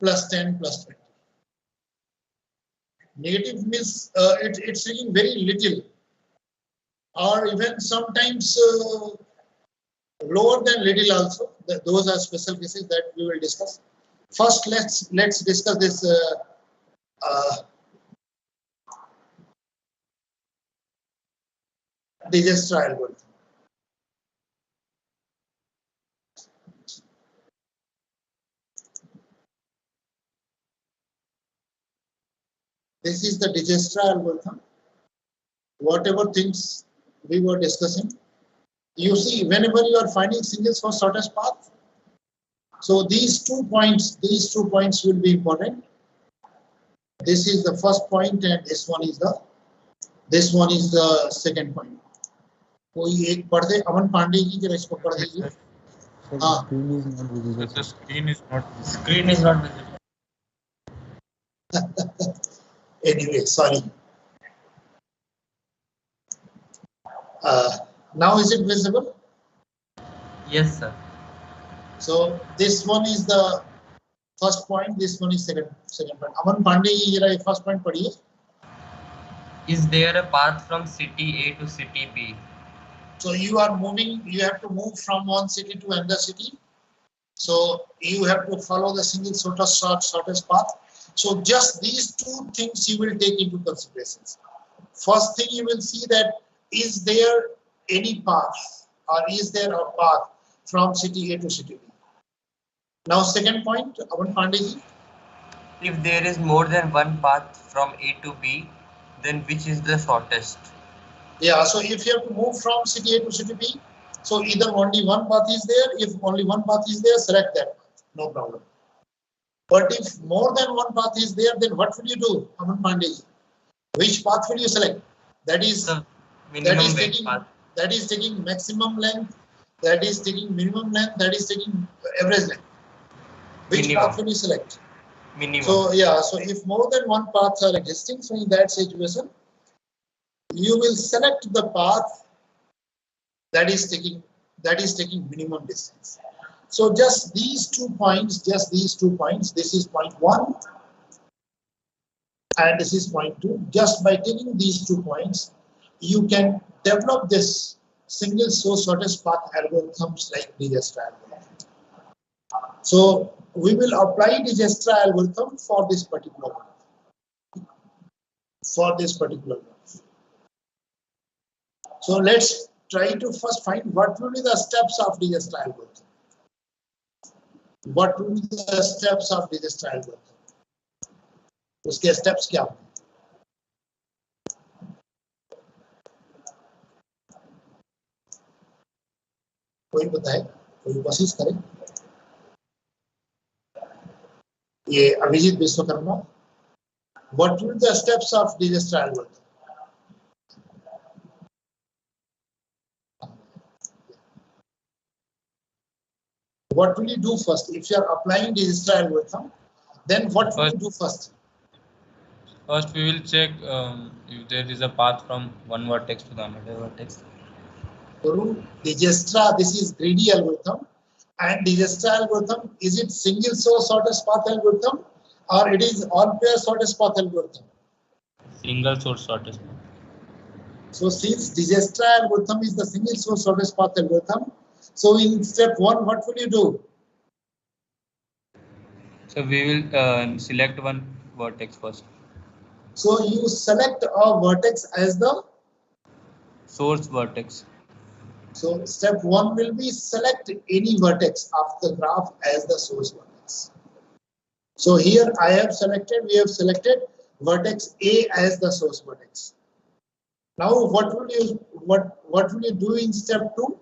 plus 10 plus 20. Negative means it's taking very little, or even sometimes lower than little also. Those are special cases that we will discuss. First, let's discuss this Dijkstra algorithm. This is the Dijkstra algorithm. Whatever things we were discussing, you see, whenever you are finding singles for shortest path, so these 2 points will be important. This is the first point, and this one is the second point. कोई एक पढ़ दे, अमन पांडे की जरा इसको पढ़ दीजिए. हाँ. The screen is not visible. Anyway, sorry. Now is it visible? Yes, sir. So this one is the first point. This one is second point. Aman Pandey, ये first point पढ़िए. Is there a path from city A to city B? So you are moving. You have to move from one city to another city. So you have to follow the single shortest path. So just these two things you will take into considerations. First thing you will see that is there any path or is there a path from city A to city B. Now second point, Aman Pandey. If there is more than one path from A to B, then which is the shortest? Yeah, so if you have to move from city A to city B, so either only one path is there. If only one path is there, select that path, no problem. But if more than one path is there, then what will you do, Aman Pandey? Which path will you select? That is taking maximum length, that is taking minimum length, that is taking average length. Which minimum path will you select? Minimum. So yeah, so if more than one paths are existing, so in that situation, you will select the path that is taking minimum distance. So just these 2 points, this is point 1 and this is point 2. Just by taking these 2 points, you can develop this single source shortest path algorithms like Dijkstra algorithm. So we will apply Dijkstra algorithm for this particular one. So let's try to first find what will be the steps of Dijkstra algorithm. What will be the steps of Dijkstra algorithm? उसके steps क्या होंगे? कोई बताए, कोई कोशिश करे. ये Abhijit Vishwakarma. What will be the steps of Dijkstra algorithm? What will you do first? If you are applying Dijkstra algorithm, then what will you do first? First, we will check if there is a path from one vertex to the another vertex. Through Dijkstra, this is greedy algorithm, and Dijkstra algorithm, is it single source shortest path algorithm or it is all pair shortest path algorithm? Single source shortest path. So since Dijkstra algorithm is the single source shortest path algorithm, so in step 1, what will you do? So we will select one vertex first. So you select a vertex as the source vertex. So step 1 will be select any vertex of the graph as the source vertex. So here we have selected vertex A as the source vertex. Now what will you do in step 2?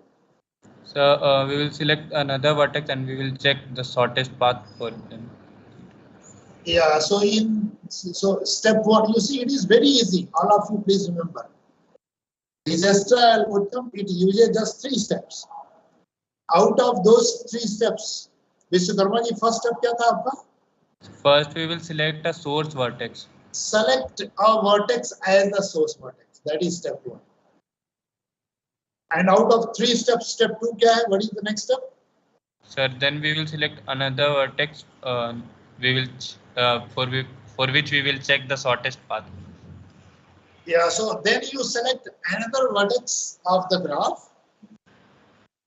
So we will select another vertex and we will check the shortest path for them. Yeah, so step 1, you see, it is very easy. All of you please remember. Dijkstra algorithm, it uses just 3 steps. Out of those 3 steps, Vishwakarma ji, first step kya tha aapka? First we will select a source vertex. Select a vertex as the source vertex. That is step 1. And out of 3 steps, step 2 kya hai? What is the next step? Sir, then we will select another vertex we will for which we will check the shortest path. Yeah, so then you select another vertex of the graph,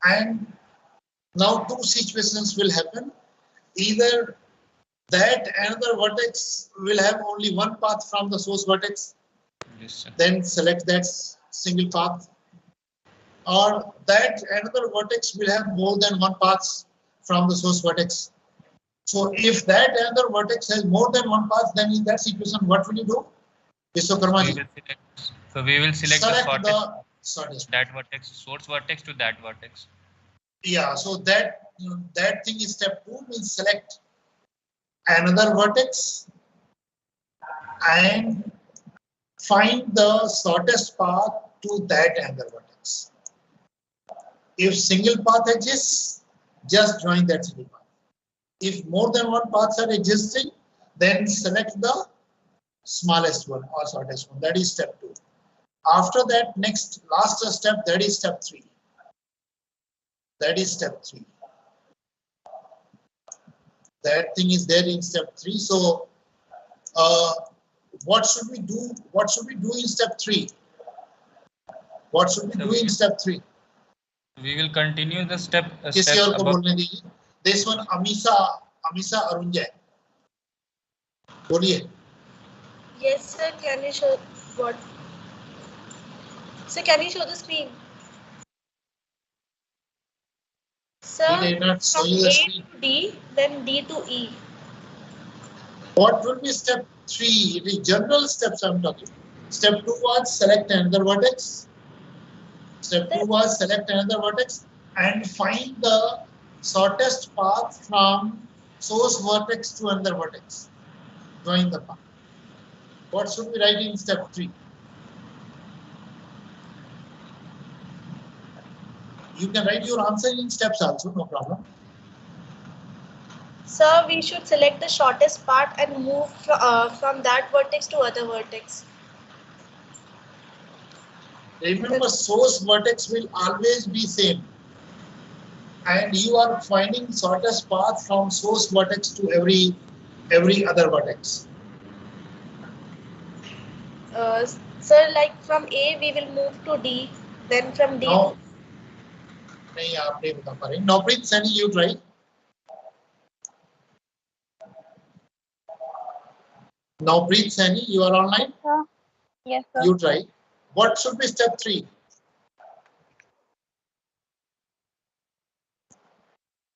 and now two situations will happen. Either that another vertex will have only one path from the source vertex, Yes, sir. then select that single path, or that another vertex will have more than one path from the source vertex. So if that another vertex has more than one path, then in that situation, what will you do? Vishwakarma ji. So we will select the shortest shortest. that vertex, source vertex to that vertex. Yeah, so that thing is step 2, means select another vertex and find the shortest path to that another vertex. If single path exists, just join that single path. If more than one paths are existing, then select the smallest one or shortest one. That is step 2. After that, last step, that is step 3. That is step 3. That thing is there in step 3. So, what should we do? What should we do in step 3? What should we do in step 3? We will continue the step. किसी और को बोलने दीजिए. This one, Amisa Arunjay. बोलिए. Yes, sir. Can you show what? Sir, can you show the screen? Sir, from A to D, then D to E. What will be step 3? The general steps I'm talking. Step 2 was select another vertex. Step 2 was select another vertex and find the shortest path from source vertex to another vertex. Join the path. What should we write in step 3? You can write your answer in steps also, no problem. Sir, we should select the shortest path and move from that vertex to other vertex. Remember, source vertex will always be same. And you are finding shortest path from source vertex to every other vertex. Sir, like from A, we will move to D, then from D. No. नहीं आप नहीं बता पा रहे. Navpreet Saini, you try. Navpreet Saini, you are online? Yes, sir. You try. What should be step 3?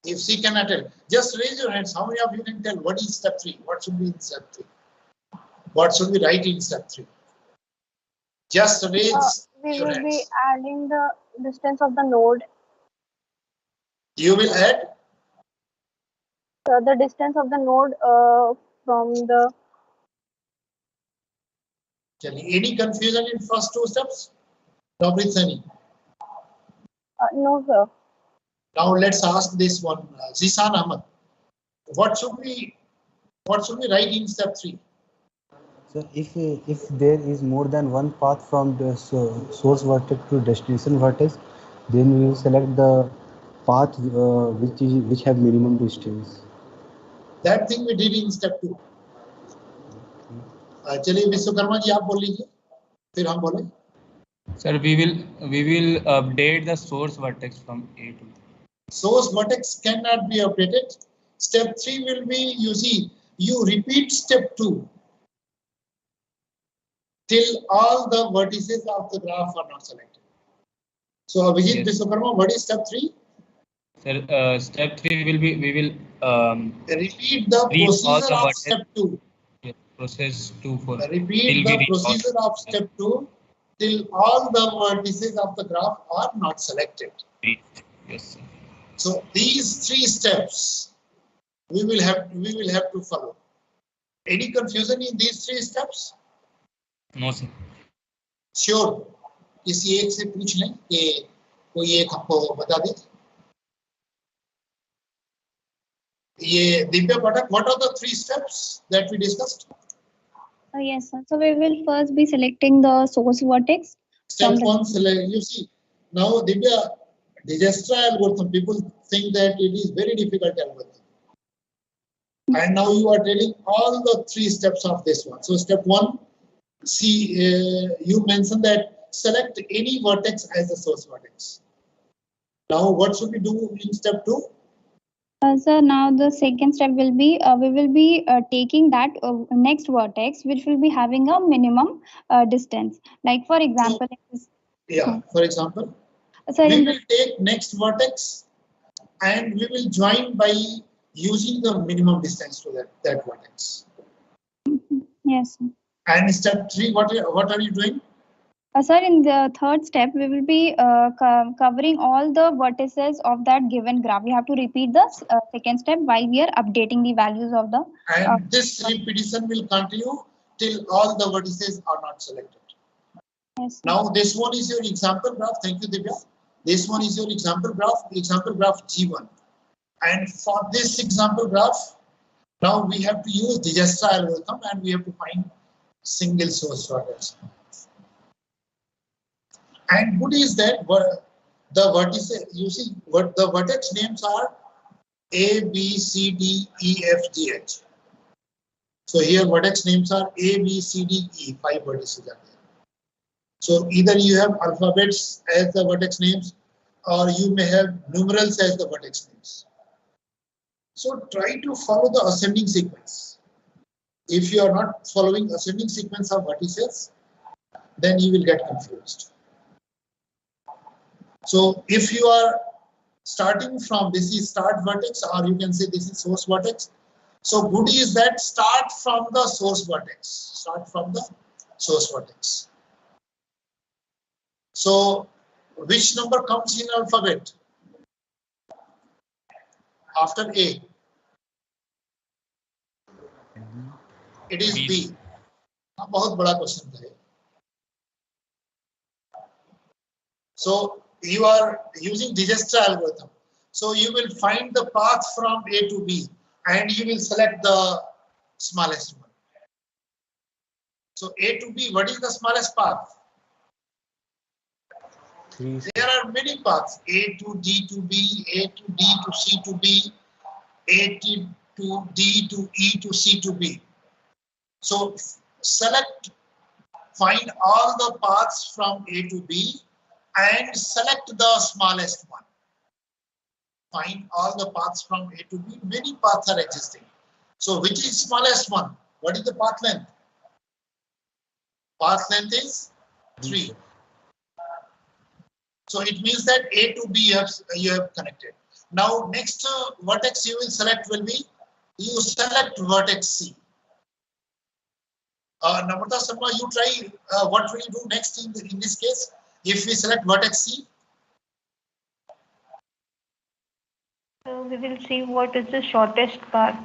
If she cannot tell, just raise your hands. How many of you can tell what is step 3? What should be in step 3? What should we write in step 3? Just raise We your will hands. be adding the distance of the node. You will add? The distance of the node from the... Any confusion in first 2 steps? Navpreet Saini. No, sir. Now let's ask this one, Zishan Ahmad. What should we write in step 3? So if there is more than one path from the source vertex to destination vertex, then we will select the path which have minimum distance. That thing we did in step 2. चलिए विश्वकर्मा जी आप बोल लीजिए, फिर हम बोले. Sir, we will update the source vertex from A to D. Source vertex cannot be updated. Step 3 will be, you repeat step 2 till all the vertices of the graph are not selected. So Abhijit Vishwakarma, what is step 3? Sir, step 3 will be, we will repeat the procedure of step 2. Yes, process 2 for repeat the procedure of step 2 till all the vertices of the graph are not selected. Yes, sir. So these 3 steps we will have to follow. Any confusion in these 3 steps? No, sir. Sure. किसी एक से पूछ लें कि कोई एक हमको बता दे. ये दिव्या पाठक, what are the 3 steps that we discussed? Yes, sir. So we will first be selecting the source vertex. Step 1, you see, now Divya, Dijkstra algorithm, people think that it is very difficult algorithm. And now you are telling all the 3 steps of this one. So step 1, see, you mentioned that select any vertex as a source vertex. Now what should we do in step 2? So now the second step will be we will be taking that next vertex which will be having a minimum distance. Like for example, Yeah, for example, so we in will take next vertex and we will join by using the minimum distance to that vertex. yes. And step 3, what are you doing? Sir, in the third step, we will be covering all the vertices of that given graph. We have to repeat the second step while we are updating the values of the. And this repetition will continue till all the vertices are not selected. Yes. Now this one is your example graph. Thank you, Divya. This one is your example graph G1. And for this example graph, now we have to use Dijkstra algorithm and we have to find single source vertex. And good is that the vertices, you see, what the vertex names are A, B, C, D, E, F, G, H. So here vertex names are A, B, C, D, E. 5 vertices are there. So either you have alphabets as the vertex names, or you may have numerals as the vertex names. So try to follow the ascending sequence. If you are not following ascending sequence of vertices, then you will get confused. So if you are starting from this is start vertex, or you can say this is source vertex. So good is that start from the source vertex. Start from the source vertex. So which number comes in alphabet after A? It is B. बहुत बड़ा question था ये. So you are using Dijkstra algorithm. So you will find the path from A to B and you will select the smallest one. So A to B, what is the smallest path? 3. There are many paths. A to D to B, A to D to C to B, A to D to E to C to B. So select, find all the paths from A to B and select the smallest one. Find all the paths from A to B. Many paths are existing. So which is smallest one? What is the path length? Path length is 3. So it means that A to B you have connected. Now next vertex you will select will be, you select vertex C. Namrata Sharma, you try what will you do next in this case if we select vertex C? So we will see what is the shortest path.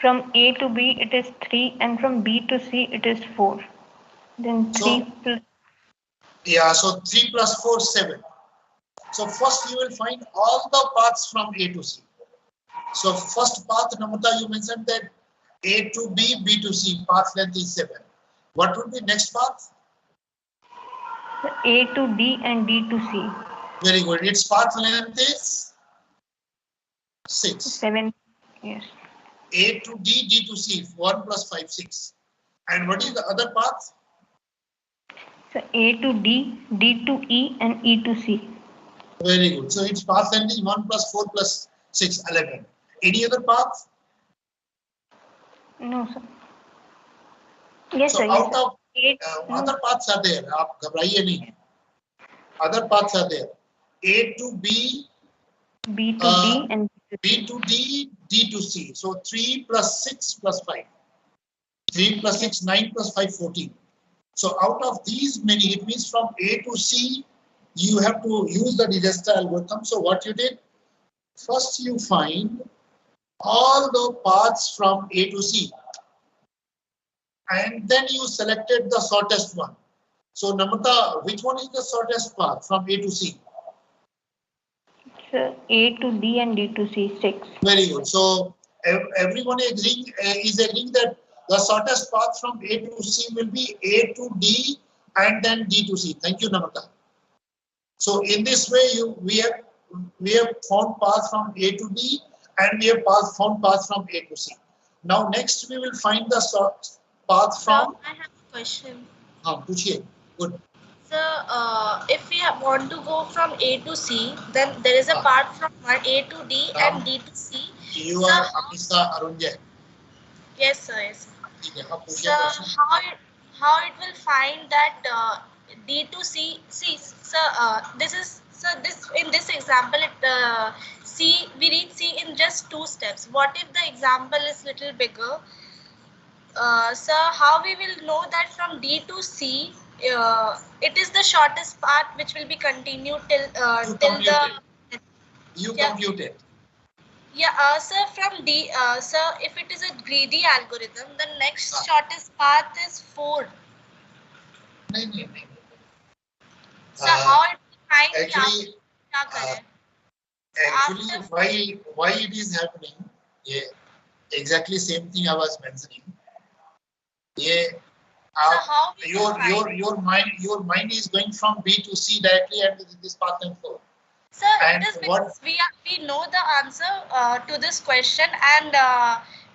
From A to B it is 3 and from B to C it is 4. Then 3 plus. Yeah, so 3 plus 4, 7. So first you will find all the paths from A to C. So first path, Namrata, you mentioned that A to B, B to C, path length is 7. What would be next path? A to D and D to C. Very good. Its path length is 6. 7. Yes. A to D, D to C, 1 plus 5, 6. And what is the other path? So A to D, D to E and E to C. Very good. So its path length is 1 plus 4 plus 6, 11. Any other path? No, sir. Yes, So sir. out Yes, of other paths are there. आप घबराइए नहीं. Other paths are there. A to B, B to D and B to D, D to C. So 3 plus 6 plus 5. 3 plus 6, 9 plus 5, 14. So out of these many, it means from A to C, you have to use the Dijkstra algorithm. So what you did? First you find all the paths from A to C. And then you selected the shortest one. So Namrata, which one is the shortest path from A to C? so A to D and D to C, 6. Very good. So everyone is agreeing that the shortest path from A to C will be A to D and then D to C. Thank you, Namrata. So in this way, we have found path from A to D and we have found path from A to C. Now next we will find the path from. I have a question. हाँ पूछिए. Good. So, if we want to go from A to C, then there is a path from A to D and D to C. You are Amisa Arunjay. Yes, sir. Yes, sir. ठीक है. हाँ पूछिए So question. how it will find that D to C? See, sir, this is this in this example C we reach C in just 2 steps. What if the example is little bigger? So how we will know that from D to C, it is the shortest path which will be continued till the. You compute it. Yeah, sir, from D, sir, if it is a greedy algorithm, the next shortest path is 4. नहीं. So how it will find Actually, क्या करें? actually why it is happening? Yeah, exactly same thing I was mentioning. Yeah, So how we will find? your mind is going from B to C directly and this path and flow. Sir, And it is because we know the answer to this question, and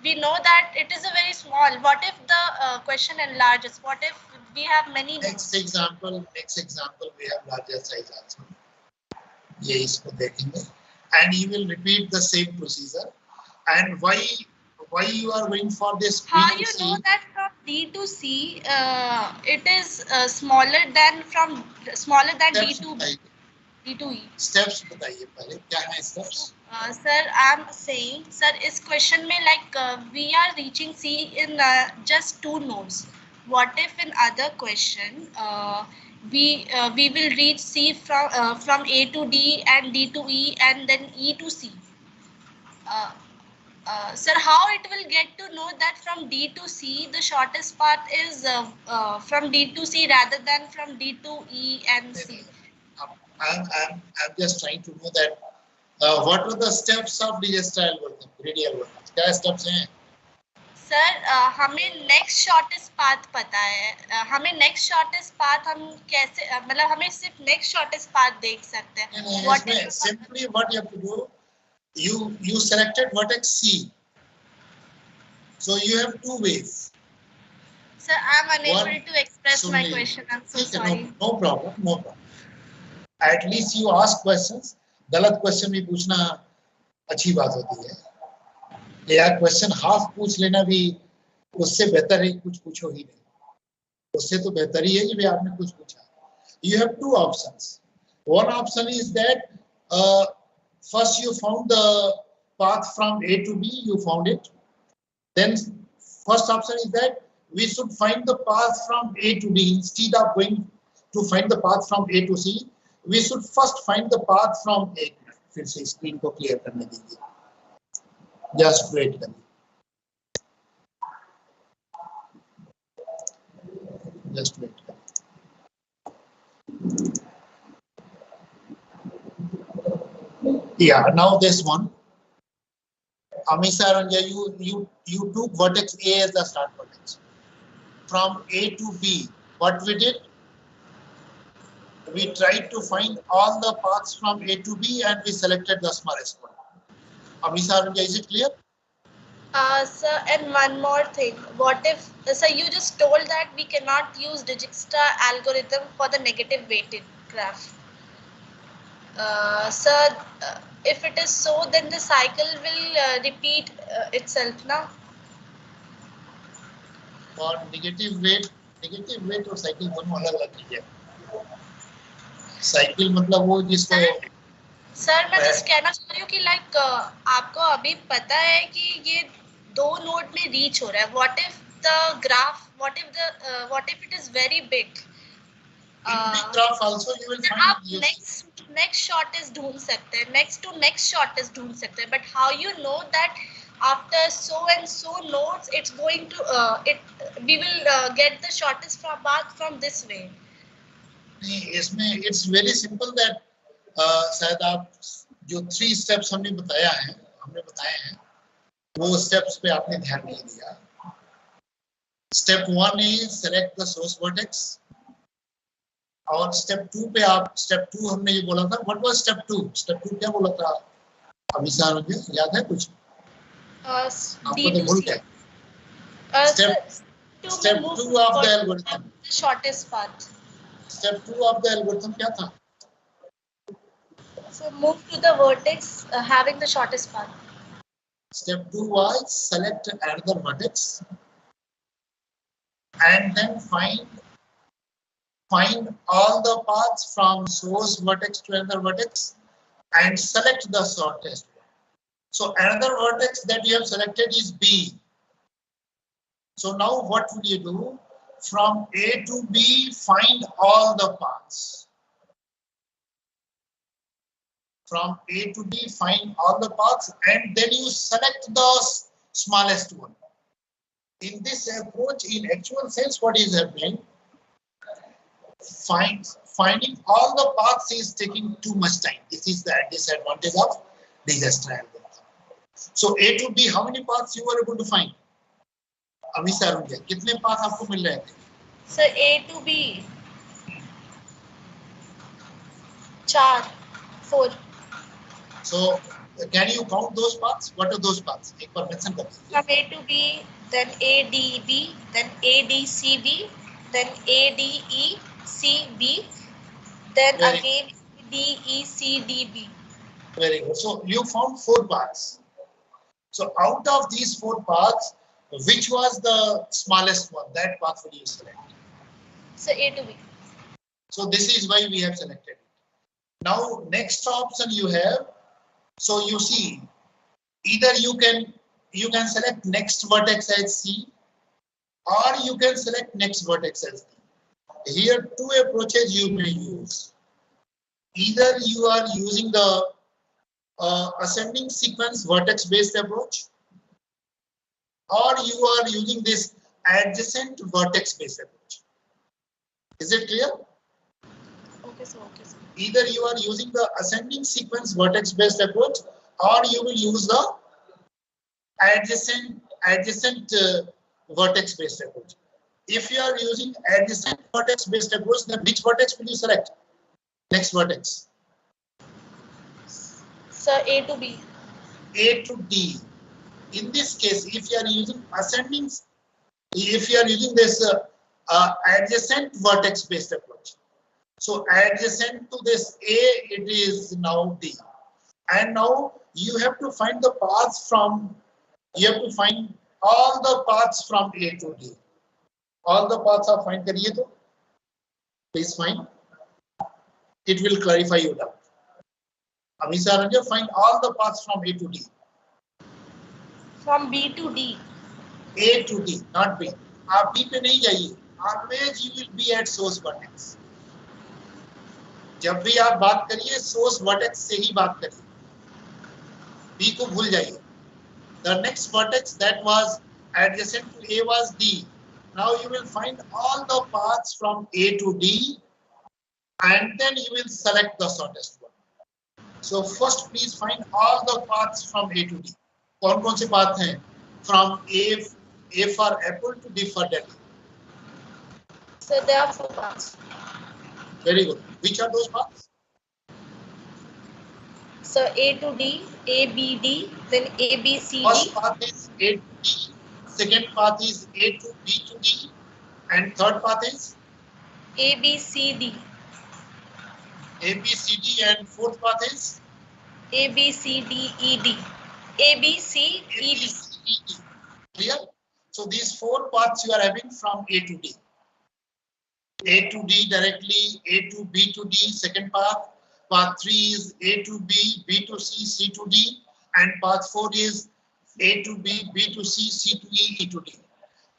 we know that it is a very small. What if the question enlarges? What if we have many nodes? Next example we have larger size also. ये इसको देखेंगे and you will repeat the same procedure. And why you are going for this B How to you C? know that from D to C it is smaller than D to B? D to E. Steps बताइए पहले क्या है steps? Sir, I'm saying, sir, इस question में like we are reaching C in just 2 nodes. What if in other question we will reach C from A to D and D to E and then E to C? Sir, how it will get to know that from D to C the shortest path is from D to C rather than from D to E and C? I'm just trying to know that what are the steps of digestive algorithm, greedy algorithm? क्या steps हैं? Sir हमें next shortest path पता है. हमें next shortest path हम कैसे मतलब हमें सिर्फ नेक्स्ट शॉर्टेस्ट पाथ देख सकते हैं. What is simply what you have to do? You selected vertex C. So you have 2 ways. Sir, I'm unable to express my question. I'm so sorry. No problem. At least you ask questions. गलत question भी पूछना अच्छी बात होती है. या question half पूछ लेना भी उससे बेहतर है कुछ पूछो ही नहीं. उससे तो बेहतर ही है कि भाई आपने कुछ पूछा. You have 2 options. One option is that first you found the path from A to B, you found it. Then first option is that we should find the path from A to D instead of going to find the path from A to C. We should first find the path from A. फिर से screen को clear करने दीजिए. Just wait. Just wait. Yeah, now this one. Amisa Aranja, you took vertex A as the start vertex. From A to B, what we did? We tried to find all the paths from A to B and we selected the smallest one. Amisa Aranja, is it clear? Sir, and one more thing. What if, sir, you just told that we cannot use Dijkstra algorithm for the negative weighted graph. Sir, if it is so, then the cycle will repeat itself, now. For negative weight और cycle दोनों अलग-अलग चीजें. Cycle मतलब वो जिसको. Sir मैं just कहना चाह रही हूँ कि लाइक आपको अभी पता है कि ये 2 नोड में रीच हो रहा है. What if the graph what if it is very big. Graph also you will आप फाइंड नेक्स्ट शॉर्टेस्ट ढूंढ सकते हैं, नेक्स्ट टू नेक्स्ट शॉर्टेस्ट ढूंढ सकते हैं. But how you know that after so and so nodes it's going to we will get the shortest path from this way. इसमें it's very simple that शायद आप जो 3 स्टेप्स हमने बताए हैं वो स्टेप्स पे आपने ध्यान नहीं दिया. Step 1 is select the source vertex और स्टेप 2 पे आप स्टेप 2 हमने ये बोला था. व्हाट वाज स्टेप 2 क्या बोला था अभी सर मुझे याद है कुछ? आपको तो भूल गया. Step to move 2 of the algorithm. the shortest path. Step 2 of the algorithm क्या था? So move to the vertex having the shortest path. Step 2 was select another vertex and then find all the paths from source vertex to another vertex and select the shortest one. So another vertex that you have selected is B. So now what will you do? From A to B, find all the paths. From A to B, find all the paths and then you select the smallest one. In this approach, in actual sense, what is happening? Finding all the paths is taking too much time. This is the disadvantage of disaster algorithm. So A to B, how many paths you were able to find? अभी से अरुण जी, कितने path आपको मिल रहे थे? So A to B, 4, 4. So can you count those paths? What are those paths? एक बार mention कर दीजिए. From A to B, then ADB, then ADCB, then ADECB, then Very again DECDB. Very good. So you found 4 paths. So out of these 4 paths, which was the smallest one? That path will you select? So A to B. So this is why we have selected it. Now next option you have. So you see, either you can select next vertex as C, or you can select next vertex as D. Here 2 approaches you may use. Either you are using the ascending sequence vertex based approach, or you are using this adjacent vertex based approach. Is it clear? Okay, so Either you are using the ascending sequence vertex based approach, or you will use the adjacent vertex based approach. If you are using adjacent vertex based approach, then which vertex will you select? Next vertex. So A to B. A to D. In this case, if you are using ascending, if you are using this adjacent vertex based approach, so adjacent to this A, it is now D, and now you have to find the paths from. You have to find all the paths from A to D. All the paths are find करिए तो, please find. It will clarify your doubt. अभी से आरंभ find all the paths from A to D. From B to D. A to D, not B. आप B पे नहीं जाइए. Always you will be at source vertex. जब भी आप बात करिए source vertex से ही बात करिए. B को भूल जाइए. The next vertex that was adjacent to A was D. Now you will find all the paths from A to D, and then you will select the shortest one. So first, please find all the paths from A to D. कौन-कौन से path हैं? From A for apple to D for Delhi. So there are 4 paths. Very good. Which are those paths? So A to D, A B D, then A B C D. First path is A to D. Second path is A to B to D, and third path is A B C D. A B C D, and fourth path is A B C D E D. A B C E D. Clear? So these 4 paths you are having from A to D. A to D directly, A to B to D, second path. Path 3 is A to B, B to C, C to D, and path 4 is A to B, B to C, C to E, E to D.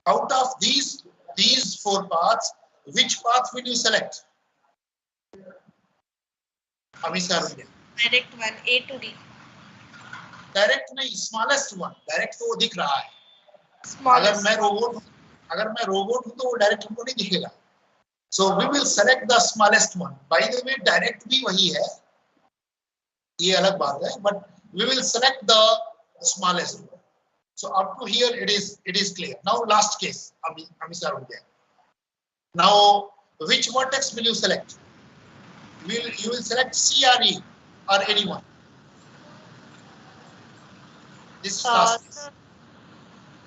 Out of these 4 paths, which path will you select? Direct one, A to D. Direct नहीं, smallest one. Direct तो वो दिख रहा है. Smallest. अगर मैं robot हूं तो वो डायरेक्ट हमको नहीं दिखेगा. So we will select the smallest one. By the way, direct भी वही है, ये अलग बात है, but we will select the smallest one. So up to here it is clear. Now last case, Amisar हो गया. Now which vertex will you select? You will select C or E or anyone. This is last case.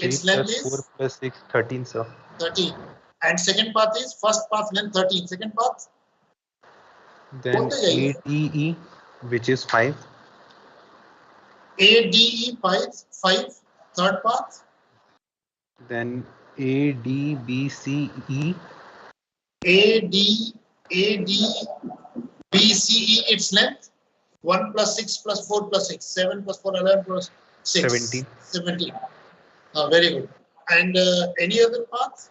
3 its length plus 4 is plus 6, 13, sir. 13. And second path is first path length 13. Second path Then बोलते जाइए. ADE, which is 5. ADE 5. Third path. Then ADBCE. ADBCE its length 1 plus 6 plus 4 plus 6. 7 plus 4 11 plus 6. 17. 17. Very good. And any other path?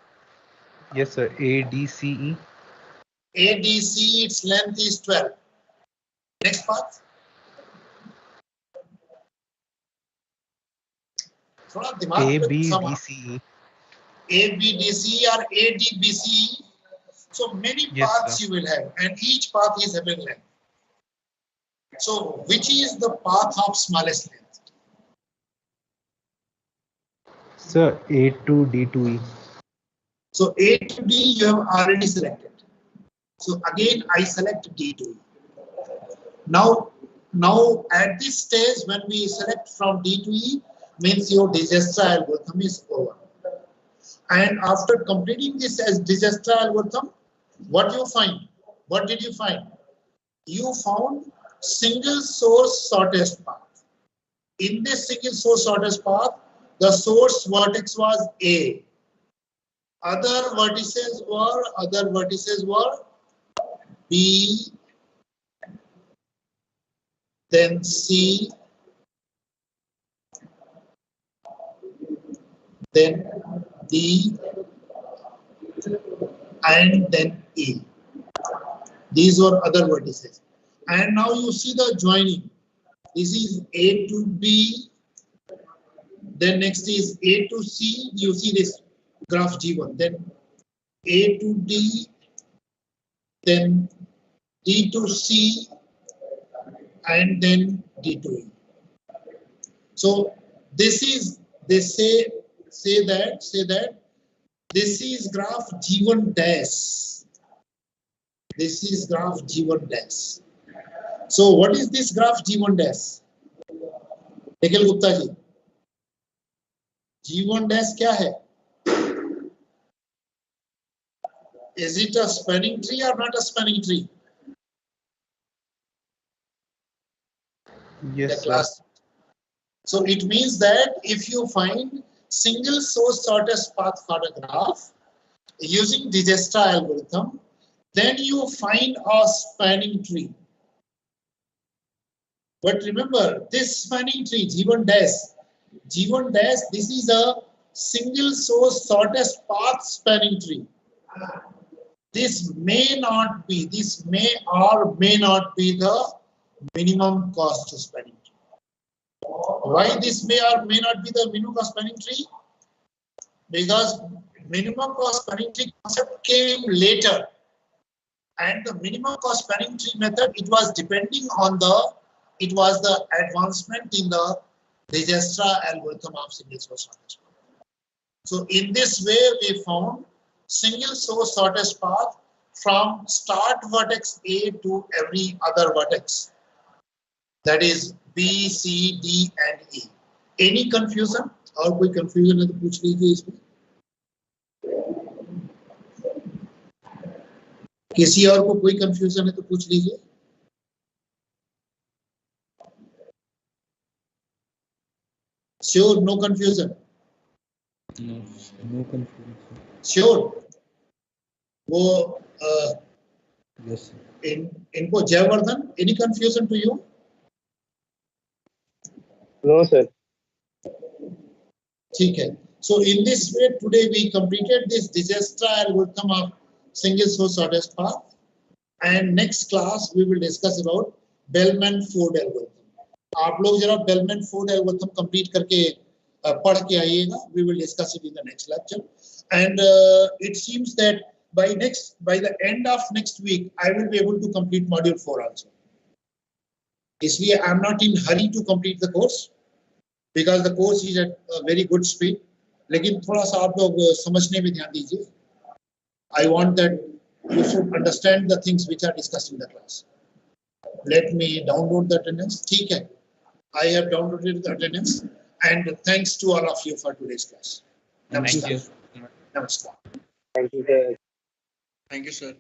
Yes, sir. ADCE. ADC its length is 12. Next path. थोड़ा दिमाग पे समा. ABDCE. ABDC or ADBC. So many Yes, paths sir. you will have, and each path is having length. So which is the path of smallest length? Sir, A to D2E. So A to D you have already selected. So again I select D to E. Now at this stage when we select from D to E means your Dijkstra algorithm is over. And after completing this as Dijkstra algorithm, what you find? What did you find? You found single source shortest path. In this single source shortest path, the source vertex was A. Other vertices were B, then C, then D, and then E. These were other vertices. And now you see the joining. This is A to B. Then next is A to C. You see this graph G1. Then A to D. Then D to C. And then D to E. So this is, they say that this is graph G1 dash. This is graph G1 dash. So what is this graph G1 dash? Nikhil Gupta ji. G1 dash क्या है? Is it a spanning tree or not a spanning tree? Yes, sir. So it means that if you find single source shortest path for a graph using Dijkstra algorithm, then you find a spanning tree. But remember, this spanning tree, G1 dash, this is a single source shortest path spanning tree. This may not be, this may or may not be the minimum cost spanning tree. Why this may or may not be the minimum cost spanning tree? Because minimum cost spanning tree concept came later. And the minimum cost spanning tree method, it was depending on the advancement in the Dijkstra algorithm of single source shortest path. So in this way, we found single source shortest path from start vertex A to every other vertex. That is B, C, D, and E. Any confusion? और कोई confusion है तो पूछ लीजिए इसमें. किसी और को कोई confusion है तो पूछ लीजिए. Sure, no confusion. No confusion. Sure. वो Yes. इनको Jaivardhan, any confusion to you? No, sir. ठीक है. So in this way, today we completed this Dijkstra algorithm of single source shortest path, and next class we will discuss about Bellman-Ford algorithm. आप लोग जरा Bellman-Ford algorithm complete करके पढ़ के आइएगा. We will discuss it in the next lecture, and it seems that by the end of next week, I will be able to complete module 4 also. इसलिए I am not in hurry to complete the course because the course is at a very good speed. लेकिन थोड़ा सा आप लोग समझने में ध्यान दीजिए. I want that you should understand the things which are discussed in the class. Let me download the attendance. ठीक है. I have downloaded the attendance. And thanks to all of you for today's class. Thank Namaskar. you. Namaskar. Thank you, sir. Thank you, sir.